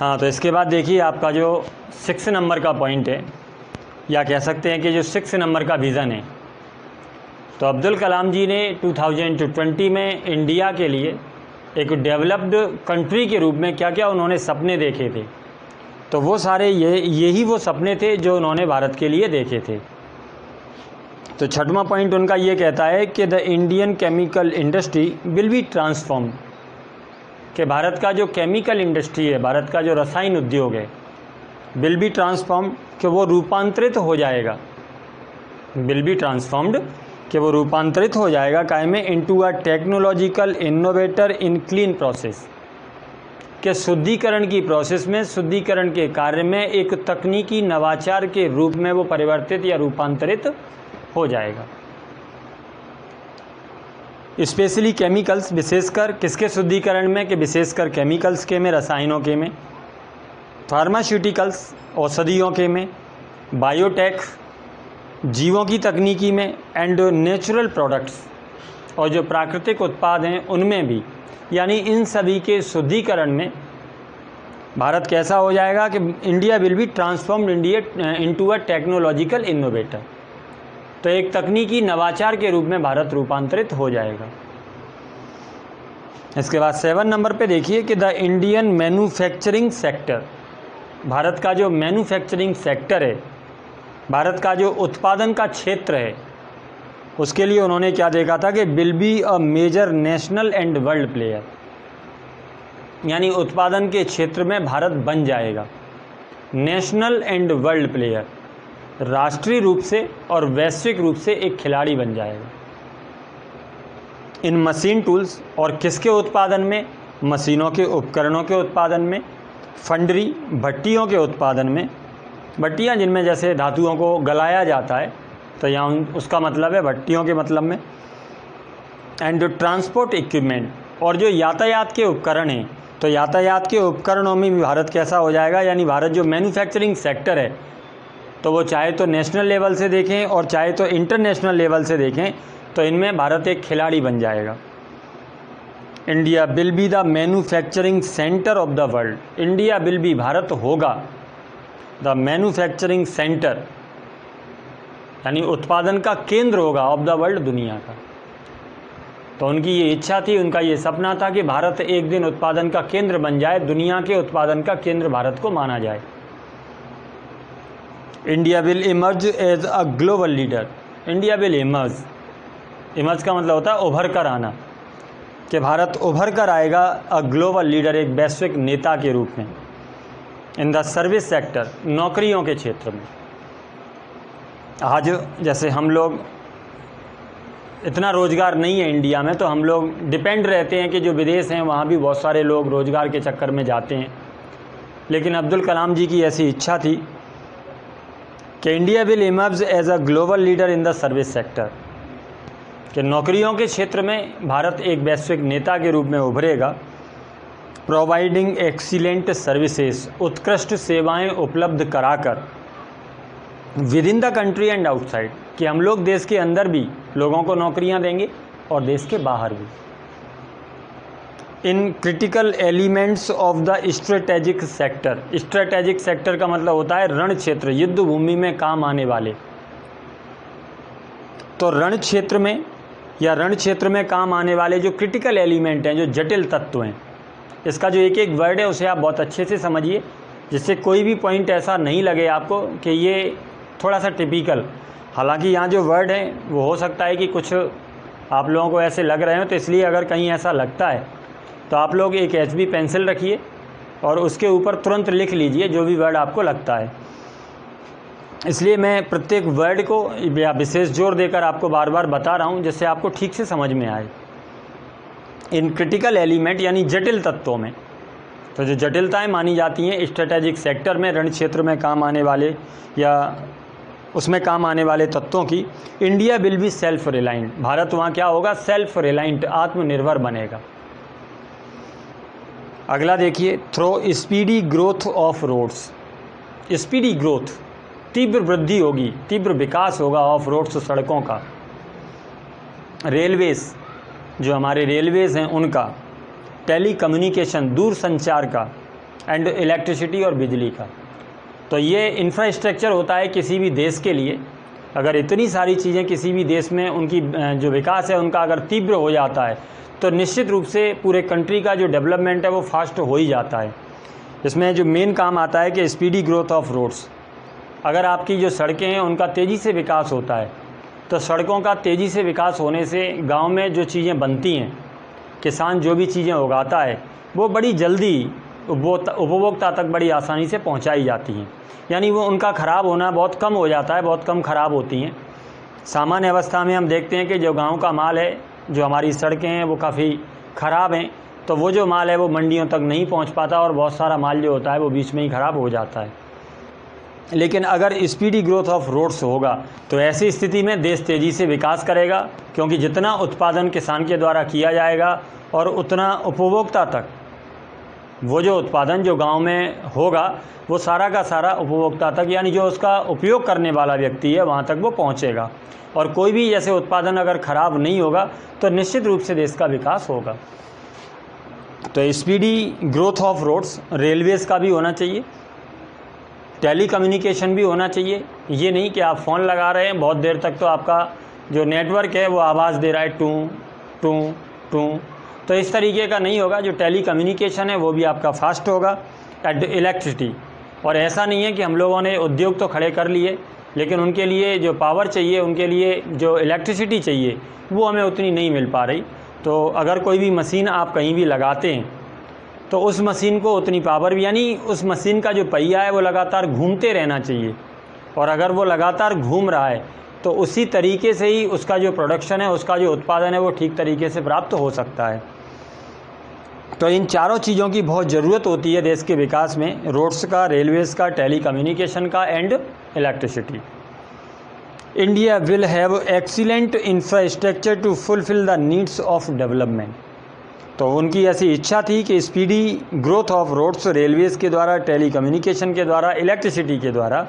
हाँ, तो इसके बाद देखिए आपका जो 6 नंबर का पॉइंट है, या कह सकते हैं कि जो 6 नंबर का विज़न है, तो अब्दुल कलाम जी ने 2020 में इंडिया के लिए एक डेवलप्ड कंट्री के रूप में क्या क्या उन्होंने सपने देखे थे, तो वो सारे यही वो सपने थे जो उन्होंने भारत के लिए देखे थे। तो 6वां पॉइंट उनका ये कहता है कि the Indian chemical industry will be transform, कि भारत का जो केमिकल इंडस्ट्री है, भारत का जो रसायन उद्योग है, विल बी ट्रांसफॉर्म, कि वो रूपांतरित हो जाएगा, विल बी ट्रांसफॉर्म्ड, कि वो रूपांतरित हो जाएगा काय में, into a technological innovator in clean process, कि शुद्धिकरण की प्रोसेस में, शुद्धिकरण के कार्य में एक तकनीकी नवाचार के रूप में वो परिवर्तित या रूपांतरित हो जाएगा। स्पेशली केमिकल्स, विशेषकर किसके शुद्धिकरण में, कि विशेषकर केमिकल्स के में, रसायनों के में, फार्मास्यूटिकल्स औषधियों के में, बायोटेक जीवों की तकनीकी में, एंड नेचुरल प्रोडक्ट्स और जो प्राकृतिक उत्पाद हैं उनमें भी, यानी इन सभी के शुद्धिकरण में भारत कैसा हो जाएगा कि India will be transformed India into a technological innovator, तो एक तकनीकी नवाचार के रूप में भारत रूपांतरित हो जाएगा। इसके बाद 7 नंबर पे देखिए कि the Indian manufacturing sector, Bharat का जो मैन्युफैक्चरिंग सेक्टर है, भारत का जो उत्पादन का क्षेत्र है, उसके लिए उन्होंने क्या देखा था कि will be a major national and world player, यानी उत्पादन के क्षेत्र में भारत बन जाएगा नेशनल एंड वर्ल्ड प्लेयर, राष्ट्रीय रूप से और वैश्विक रूप से एक खिलाड़ी बन जाएगा इन मशीन टूल्स, और किसके उत्पादन में, मशीनों के उपकरणों के उत्पादन में, फंडरी भट्टियों के उत्पादन में, भट्टियाँ जिनमें जैसे धातुओं को गलाया जाता है, तो यहाँ उसका मतलब है भट्टियों के मतलब में, एंड ट्रांसपोर्ट इक्विपमेंट, और जो यातायात के उपकरण हैं, तो यातायात के उपकरणों में भी भारत कैसा हो जाएगा, यानी भारत जो मैन्युफैक्चरिंग सेक्टर है, तो वो चाहे तो नेशनल लेवल से देखें और चाहे तो इंटरनेशनल लेवल से देखें, तो इनमें भारत एक खिलाड़ी बन जाएगा। India will be the manufacturing centre of the world, India will B, Bharat होगा द मैन्युफैक्चरिंग सेंटर, यानी उत्पादन का केंद्र होगा, ऑफ द वर्ल्ड, दुनिया का। तो उनकी ये इच्छा थी, उनका ये सपना था कि भारत एक दिन उत्पादन का केंद्र बन जाए, दुनिया के उत्पादन का केंद्र भारत को माना जाए। India will emerge as a global leader, India will emerge, emerge का मतलब होता है उभर कर आना, कि भारत उभर कर आएगा अ ग्लोबल लीडर, एक वैश्विक नेता के रूप में, इन द सर्विस सेक्टर, नौकरियों के क्षेत्र में। आज जैसे हम लोग, इतना रोज़गार नहीं है इंडिया में, तो हम लोग डिपेंड रहते हैं कि जो विदेश हैं वहाँ भी बहुत सारे लोग रोज़गार के चक्कर में जाते हैं, लेकिन अब्दुल कलाम जी की ऐसी इच्छा थी कि India will emerge as a global leader in the service sector, कि नौकरियों के क्षेत्र में भारत एक वैश्विक नेता के रूप में उभरेगा, प्रोवाइडिंग एक्सीलेंट सर्विसेज, उत्कृष्ट सेवाएं उपलब्ध कराकर, with in the country and outside, कि हम लोग देश के अंदर भी लोगों को नौकरियां देंगे और देश के बाहर भी। In critical elements of the strategic sector, strategic sector का मतलब होता है रण क्षेत्र, युद्ध भूमि में काम आने वाले, तो रण क्षेत्र में या रण क्षेत्र में काम आने वाले जो क्रिटिकल एलिमेंट हैं, जो जटिल तत्व हैं, इसका जो एक एक वर्ड है उसे आप बहुत अच्छे से समझिए, जिससे कोई भी पॉइंट ऐसा नहीं लगे आपको कि ये थोड़ा सा टिपिकल, हालांकि यहाँ जो वर्ड हैं वो हो सकता है कि कुछ आप लोगों को ऐसे लग रहे हो, तो इसलिए अगर कहीं ऐसा लगता है तो आप लोग एक HB पेंसिल रखिए और उसके ऊपर तुरंत लिख लीजिए जो भी वर्ड आपको लगता है। इसलिए मैं प्रत्येक वर्ड को या विशेष जोर देकर आपको बार बार बता रहा हूँ, जिससे आपको ठीक से समझ में आए। इन क्रिटिकल एलिमेंट यानी जटिल तत्वों में, तो जो जटिलताएं मानी जाती हैं स्ट्रेटेजिक सेक्टर में, रण क्षेत्र में काम आने वाले या उसमें काम आने वाले तत्वों की, India will be self reliant, भारत वहाँ क्या होगा, सेल्फ रिलायंट, आत्मनिर्भर बनेगा। अगला देखिए, through speedy growth of roads, speedy growth, तीव्र वृद्धि होगी, तीव्र विकास होगा ऑफ रोड्स, सड़कों का, रेलवेज़, जो हमारे रेलवेज़ हैं उनका, टेली कम्युनिकेशन, दूर संचार का, एंड इलेक्ट्रिसिटी और बिजली का। तो ये इंफ्रास्ट्रक्चर होता है किसी भी देश के लिए। अगर इतनी सारी चीज़ें किसी भी देश में उनकी जो विकास है उनका अगर तीव्र हो जाता है तो निश्चित रूप से पूरे कंट्री का जो डेवलपमेंट है वो फास्ट हो ही जाता है। इसमें जो मेन काम आता है कि स्पीडी ग्रोथ ऑफ रोड्स। अगर आपकी जो सड़कें हैं उनका तेज़ी से विकास होता है तो सड़कों का तेज़ी से विकास होने से गांव में जो चीज़ें बनती हैं, किसान जो भी चीज़ें उगाता है वो बड़ी जल्दी उपभोक्ता तक बड़ी आसानी से पहुंचाई जाती हैं। यानी वो उनका ख़राब होना बहुत कम हो जाता है, बहुत कम ख़राब होती हैं। सामान्य अवस्था में हम देखते हैं कि जो गांव का माल है, जो हमारी सड़कें हैं वो काफ़ी ख़राब हैं, तो वो जो माल है वो मंडियों तक नहीं पहुंच पाता और बहुत सारा माल जो होता है वो बीच में ही ख़राब हो जाता है। लेकिन अगर स्पीडी ग्रोथ ऑफ रोड्स होगा तो ऐसी स्थिति में देश तेज़ी से विकास करेगा, क्योंकि जितना उत्पादन किसान के द्वारा किया जाएगा और उतना उपभोक्ता तक वो जो उत्पादन जो गांव में होगा वो सारा का सारा उपभोक्ता तक, यानी जो उसका उपयोग करने वाला व्यक्ति है वहाँ तक वो पहुँचेगा। और कोई भी जैसे उत्पादन अगर ख़राब नहीं होगा तो निश्चित रूप से देश का विकास होगा। तो speedy growth of roads, railways का भी होना चाहिए, टेली कम्युनिकेशन भी होना चाहिए। ये नहीं कि आप फ़ोन लगा रहे हैं बहुत देर तक तो आपका जो नेटवर्क है वो आवाज़ दे रहा है टू टू टू, तो इस तरीके का नहीं होगा। जो टेली कम्युनिकेशन है वो भी आपका फास्ट होगा। एंड इलेक्ट्रिसिटी, और ऐसा नहीं है कि हम लोगों ने उद्योग तो खड़े कर लिए लेकिन उनके लिए जो पावर चाहिए, उनके लिए जो इलेक्ट्रिसिटी चाहिए वो हमें उतनी नहीं मिल पा रही। तो अगर कोई भी मशीन आप कहीं भी लगाते हैं तो उस मशीन को उतनी पावर भी, यानी उस मशीन का जो पहिया है वो लगातार घूमते रहना चाहिए, और अगर वो लगातार घूम रहा है तो उसी तरीके से ही उसका जो प्रोडक्शन है, उसका जो उत्पादन है वो ठीक तरीके से प्राप्त हो सकता है। तो इन चारों चीज़ों की बहुत ज़रूरत होती है देश के विकास में, रोड्स का, रेलवेज़ का, टेली कम्युनिकेशन का and electricity. India will have excellent infrastructure to fulfil the needs of development. तो उनकी ऐसी इच्छा थी कि speedy growth of roads, railways के द्वारा, टेली कम्युनिकेशन के द्वारा, इलेक्ट्रिसिटी के द्वारा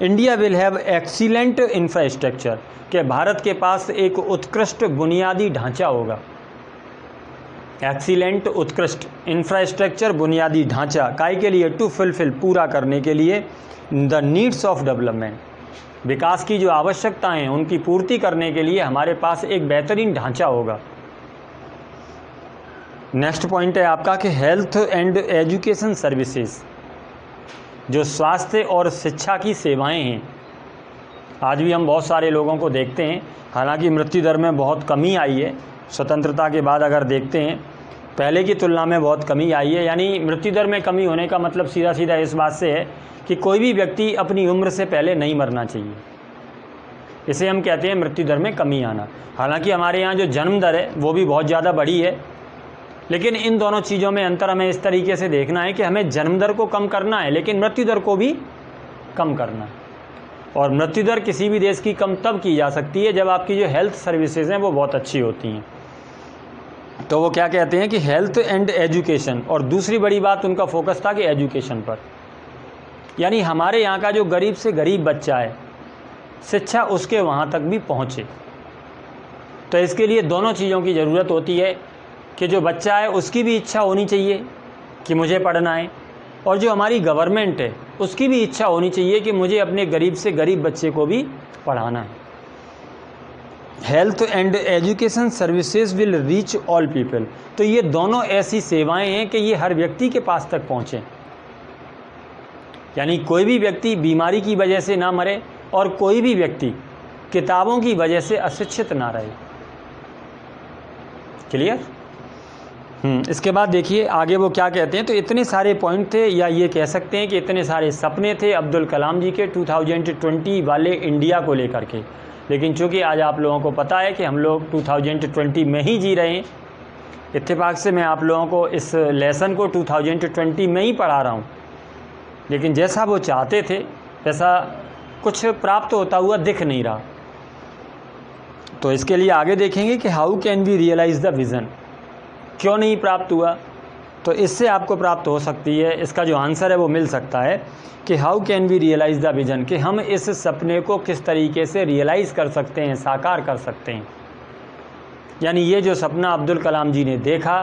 India will have excellent infrastructure, कि भारत के पास एक उत्कृष्ट बुनियादी ढांचा होगा। एक्सीलेंट, उत्कृष्ट, इंफ्रास्ट्रक्चर, बुनियादी ढांचा, काय के लिए? टू फुलफिल, पूरा करने के लिए, द नीड्स ऑफ डेवलपमेंट, विकास की जो आवश्यकताएं हैं उनकी पूर्ति करने के लिए हमारे पास एक बेहतरीन ढांचा होगा। नेक्स्ट पॉइंट है आपका कि हेल्थ एंड एजुकेशन सर्विसेज, जो स्वास्थ्य और शिक्षा की सेवाएं हैं। आज भी हम बहुत सारे लोगों को देखते हैं, हालांकि मृत्यु दर में बहुत कमी आई है स्वतंत्रता के बाद, अगर देखते हैं पहले की तुलना में बहुत कमी आई है। यानी मृत्यु दर में कमी होने का मतलब सीधा सीधा इस बात से है कि कोई भी व्यक्ति अपनी उम्र से पहले नहीं मरना चाहिए, इसे हम कहते हैं मृत्यु दर में कमी आना। हालांकि हमारे यहाँ जो जन्म दर है वो भी बहुत ज़्यादा बढ़ी है, लेकिन इन दोनों चीज़ों में अंतर हमें इस तरीके से देखना है कि हमें जन्म दर को कम करना है लेकिन मृत्यु दर को भी कम करना है। और मृत्यु दर किसी भी देश की कम तब की जा सकती है जब आपकी जो हेल्थ सर्विसेज हैं वो बहुत अच्छी होती हैं। तो वो क्या कहते हैं कि हेल्थ एंड एजुकेशन, और दूसरी बड़ी बात उनका फोकस था कि एजुकेशन पर, यानी हमारे यहाँ का जो गरीब से गरीब बच्चा है शिक्षा उसके वहाँ तक भी पहुँचे। तो इसके लिए दोनों चीज़ों की ज़रूरत होती है कि जो बच्चा है उसकी भी इच्छा होनी चाहिए कि मुझे पढ़ना है, और जो हमारी गवर्नमेंट है उसकी भी इच्छा होनी चाहिए कि मुझे अपने गरीब से गरीब बच्चे को भी पढ़ाना है। Health and education services will reach all people, तो ये दोनों ऐसी सेवाएं हैं कि ये हर व्यक्ति के पास तक पहुँचें, यानी कोई भी व्यक्ति बीमारी की वजह से ना मरे और कोई भी व्यक्ति किताबों की वजह से अशिक्षित ना रहे। क्लियर? इसके बाद देखिए आगे वो क्या कहते हैं। तो इतने सारे पॉइंट थे, या ये कह सकते हैं कि इतने सारे सपने थे अब्दुल कलाम जी के 2020 वाले इंडिया को लेकर के, लेकिन चूंकि आज आप लोगों को पता है कि हम लोग 2020 में ही जी रहे हैं, इत्तेफाक से मैं आप लोगों को इस लेसन को 2020 में ही पढ़ा रहा हूँ, लेकिन जैसा वो चाहते थे वैसा कुछ प्राप्त होता हुआ दिख नहीं रहा। तो इसके लिए आगे देखेंगे कि how can we realise the vision, क्यों नहीं प्राप्त हुआ। तो इससे आपको प्राप्त हो सकती है, इसका जो आंसर है वो मिल सकता है कि how can we realise the vision, कि हम इस सपने को किस तरीके से रियलाइज़ कर सकते हैं, साकार कर सकते हैं। यानी ये जो सपना अब्दुल कलाम जी ने देखा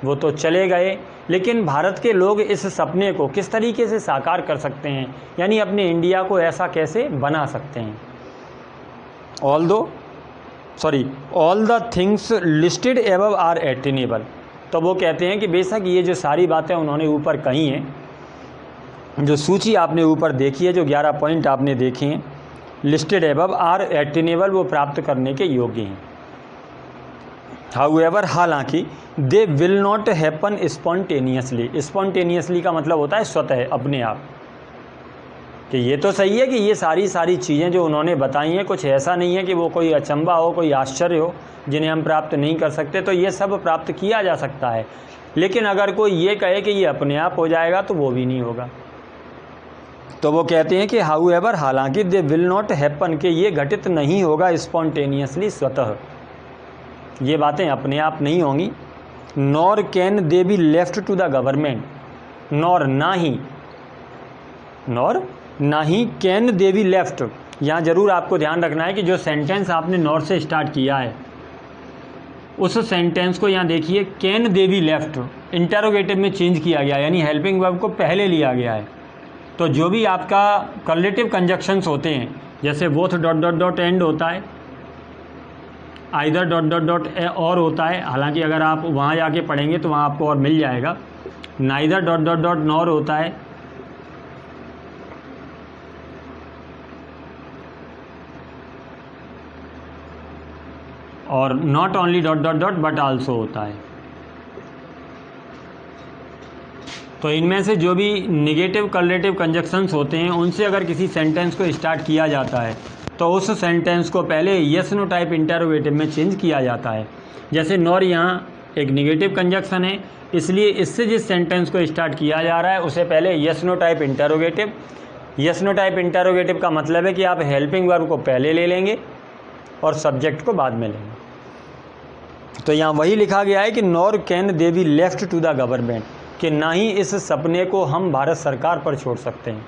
वो तो चले गए, लेकिन भारत के लोग इस सपने को किस तरीके से साकार कर सकते हैं, यानी अपने इंडिया को ऐसा कैसे बना सकते हैं। All the things listed above are attainable. तो वो कहते हैं कि बेशक ये जो सारी बातें उन्होंने ऊपर कही हैं, जो सूची आपने ऊपर देखी है, जो 11 पॉइंट आपने देखे हैं, लिस्टेड एबव आर एटेनेबल, वो प्राप्त करने के योग्य हैं। हाउएवर, हालांकि they will not happen spontaneously. Spontaneously का मतलब होता है स्वतः, अपने आप, कि ये तो सही है कि ये सारी चीज़ें जो उन्होंने बताई हैं, कुछ ऐसा नहीं है कि वो कोई अचंभा हो, कोई आश्चर्य हो जिन्हें हम प्राप्त नहीं कर सकते, तो ये सब प्राप्त किया जा सकता है। लेकिन अगर कोई ये कहे कि ये अपने आप हो जाएगा तो वो भी नहीं होगा। तो वो कहते हैं कि हाउएवर, हालांकि दे विल नॉट हैपन, कि ये घटित नहीं होगा स्पॉन्टेनियसली, स्वतः, ये बातें अपने आप नहीं होंगी। Nor can they be left to the government, nor ना ही कैन दे बी लेफ्ट। यहाँ ज़रूर आपको ध्यान रखना है कि जो सेंटेंस आपने नॉर से स्टार्ट किया है, उस सेंटेंस को यहाँ देखिए, can they be left interrogative में चेंज किया गया, यानी हेल्पिंग वर्ब को पहले लिया गया है। तो जो भी आपका कॉलेटिव कंजक्शंस होते हैं, जैसे both dot dot dot and होता है, आइदर डॉट डॉट डॉट और होता है, हालांकि अगर आप वहाँ जाके पढ़ेंगे तो वहाँ आपको और मिल जाएगा। Neither dot dot dot nor होता है, और not only dot dot dot but also होता है। तो इनमें से जो भी निगेटिव कॉलेटिव कंजक्शंस होते हैं, उनसे अगर किसी सेंटेंस को स्टार्ट किया जाता है तो उस सेंटेंस को पहले यस नो टाइप इंटरोगेटिव में चेंज किया जाता है। जैसे नॉर यहाँ एक निगेटिव कंजक्शन है, इसलिए इससे जिस सेंटेंस को स्टार्ट किया जा रहा है उसे पहले yes no type interrogative. Yes no type interrogative का मतलब है कि आप हेल्पिंग वर्ब को पहले ले लेंगे और सब्जेक्ट को बाद में लेंगे। तो यहाँ वही लिखा गया है कि nor can they be left to the government, कि ना ही इस सपने को हम भारत सरकार पर छोड़ सकते हैं,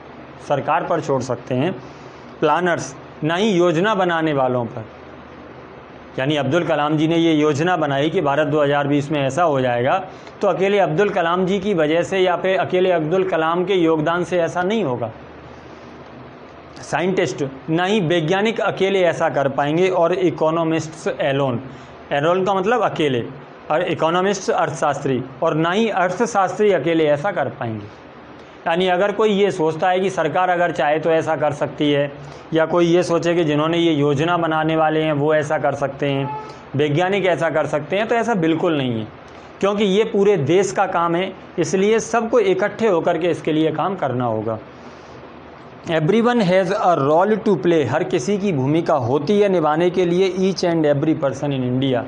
सरकार पर छोड़ सकते हैं, प्लानर्स, ना ही योजना बनाने वालों पर। यानी अब्दुल कलाम जी ने ये योजना बनाई कि भारत 2020 में ऐसा हो जाएगा, तो अकेले अब्दुल कलाम जी की वजह से या फिर अकेले अब्दुल कलाम के योगदान से ऐसा नहीं होगा। साइंटिस्ट, ना ही वैज्ञानिक अकेले ऐसा कर पाएंगे, और इकोनॉमिस्ट्स एलोन, एलोन का मतलब अकेले, और इकोनॉमिस्ट अर्थशास्त्री, और ना ही अर्थशास्त्री अकेले ऐसा कर पाएंगे। यानी अगर कोई ये सोचता है कि सरकार अगर चाहे तो ऐसा कर सकती है, या कोई ये सोचे कि जिन्होंने ये योजना बनाने वाले हैं वो ऐसा कर सकते हैं, वैज्ञानिक ऐसा कर सकते हैं, तो ऐसा बिल्कुल नहीं है, क्योंकि ये पूरे देश का काम है, इसलिए सबको इकट्ठे होकर के इसके लिए काम करना होगा। Everyone has a role to play, हर किसी की भूमिका होती है निभाने के लिए। Each and every person in India,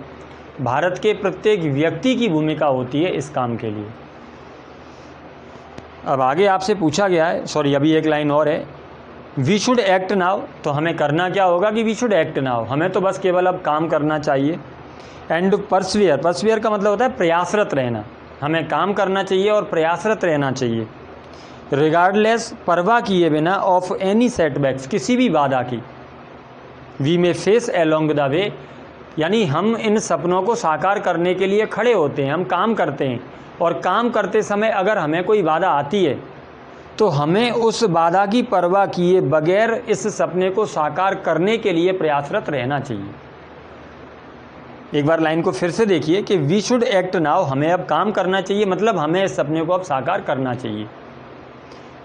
Bharat के प्रत्येक व्यक्ति की भूमिका होती है इस काम के लिए। अब आगे आपसे पूछा गया है, सॉरी अभी एक लाइन और है, वी शुड एक्ट नाउ, तो हमें करना क्या होगा कि वी शुड एक्ट नाउ, हमें तो बस केवल अब काम करना चाहिए। एंड परसवियर, परसवियर का मतलब होता है प्रयासरत रहना, हमें काम करना चाहिए और प्रयासरत रहना चाहिए। रिगार्डलेस, परवाह किए बिना, ऑफ एनी सेटबैक्स, किसी भी बाधा की। We may face along the way, यानी हम इन सपनों को साकार करने के लिए खड़े होते हैं, हम काम करते हैं, और काम करते समय अगर हमें कोई बाधा आती है तो हमें उस बाधा की परवाह किए बगैर इस सपने को साकार करने के लिए प्रयासरत रहना चाहिए। एक बार लाइन को फिर से देखिए कि वी शुड एक्ट नाउ, हमें अब काम करना चाहिए, मतलब हमें इस सपने को अब साकार करना चाहिए।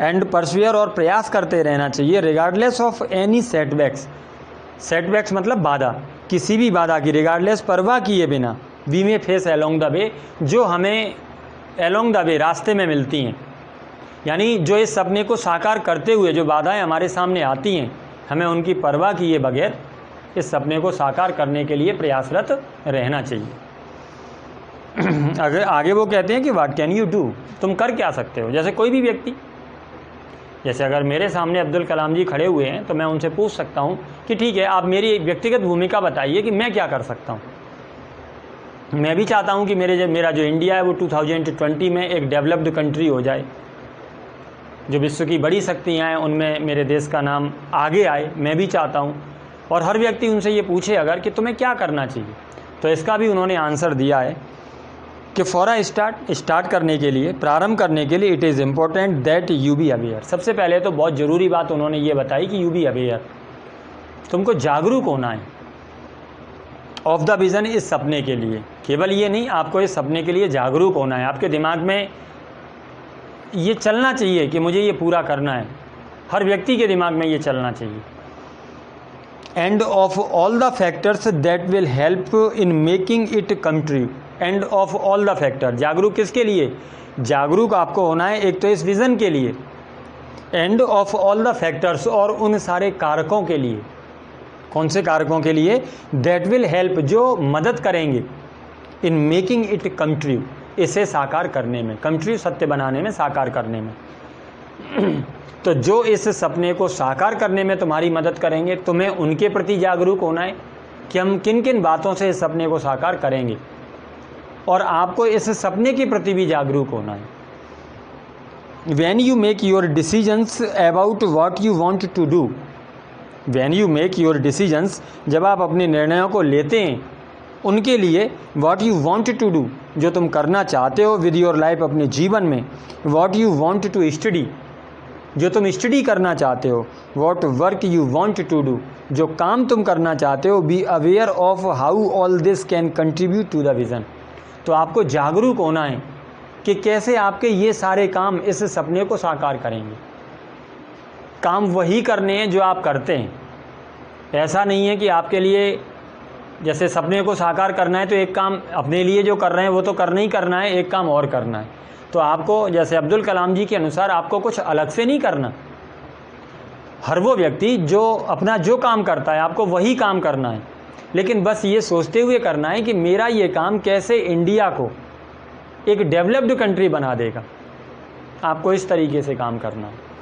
एंड परसवियर, और प्रयास करते रहना चाहिए। Regardless of any setbacks, setbacks मतलब बाधा, किसी भी बाधा की, रिगार्डलेस परवाह किए बिना। We may face along the way, जो हमें अलोंग द वे रास्ते में मिलती हैं, यानी जो इस सपने को साकार करते हुए जो बाधाएं हमारे सामने आती हैं, हमें उनकी परवाह किए बगैर इस सपने को साकार करने के लिए प्रयासरत रहना चाहिए। अगर आगे वो कहते हैं कि व्हाट कैन यू डू, तुम कर क्या सकते हो। जैसे कोई भी व्यक्ति, जैसे अगर मेरे सामने अब्दुल कलाम जी खड़े हुए हैं तो मैं उनसे पूछ सकता हूं कि ठीक है, आप मेरी एक व्यक्तिगत भूमिका बताइए कि मैं क्या कर सकता हूं। मैं भी चाहता हूं कि मेरा जो इंडिया है वो 2020 में एक डेवलप्ड कंट्री हो जाए, जो विश्व की बड़ी शक्तियाँ हैं उनमें मेरे देश का नाम आगे आए, मैं भी चाहता हूँ। और हर व्यक्ति उनसे ये पूछे अगर कि तुम्हें क्या करना चाहिए, तो इसका भी उन्होंने आंसर दिया है कि फॉर अ स्टार्ट करने के लिए, प्रारंभ करने के लिए it is important that you be aware. सबसे पहले तो बहुत ज़रूरी बात उन्होंने ये बताई कि यू बी अवेयर, तुमको जागरूक होना है ऑफ द विज़न, इस सपने के लिए। केवल ये नहीं, आपको इस सपने के लिए जागरूक होना है। आपके दिमाग में ये चलना चाहिए कि मुझे ये पूरा करना है, हर व्यक्ति के दिमाग में ये चलना चाहिए। End of all the factors that will help in making it come true. End of all the factor, जागरूक किसके लिए? जागरूक आपको होना है एक तो इस विज़न के लिए, end of all the factors, और उन सारे कारकों के लिए। कौन से कारकों के लिए? दैट विल हेल्प, जो मदद करेंगे, in making it come true, इसे साकार करने में, कम ट्रू सत्य बनाने में, साकार करने में। तो जो इस सपने को साकार करने में तुम्हारी मदद करेंगे, तुम्हें उनके प्रति जागरूक होना है कि हम किन किन बातों से इस सपने को साकार करेंगे, और आपको इस सपने के प्रति भी जागरूक होना है। When you make your decisions about what you want to do, when you make your decisions, जब आप अपने निर्णयों को लेते हैं उनके लिए, what you want to do, जो तुम करना चाहते हो विद योर लाइफ, अपने जीवन में, what you want to study, जो तुम स्टडी करना चाहते हो, what work you want to do, जो काम तुम करना चाहते हो, be aware of how all this can contribute to the vision. तो आपको जागरूक होना है कि कैसे आपके ये सारे काम इस सपने को साकार करेंगे। काम वही करने हैं जो आप करते हैं। ऐसा नहीं है कि आपके लिए, जैसे सपने को साकार करना है तो एक काम अपने लिए जो कर रहे हैं वो तो करना ही करना है, एक काम और करना है। तो आपको, जैसे अब्दुल कलाम जी के अनुसार, आपको कुछ अलग से नहीं करना। हर वो व्यक्ति जो अपना जो काम करता है, आपको वही काम करना है, लेकिन बस ये सोचते हुए करना है कि मेरा ये काम कैसे इंडिया को एक डेवलप्ड कंट्री बना देगा। आपको इस तरीके से काम करना है।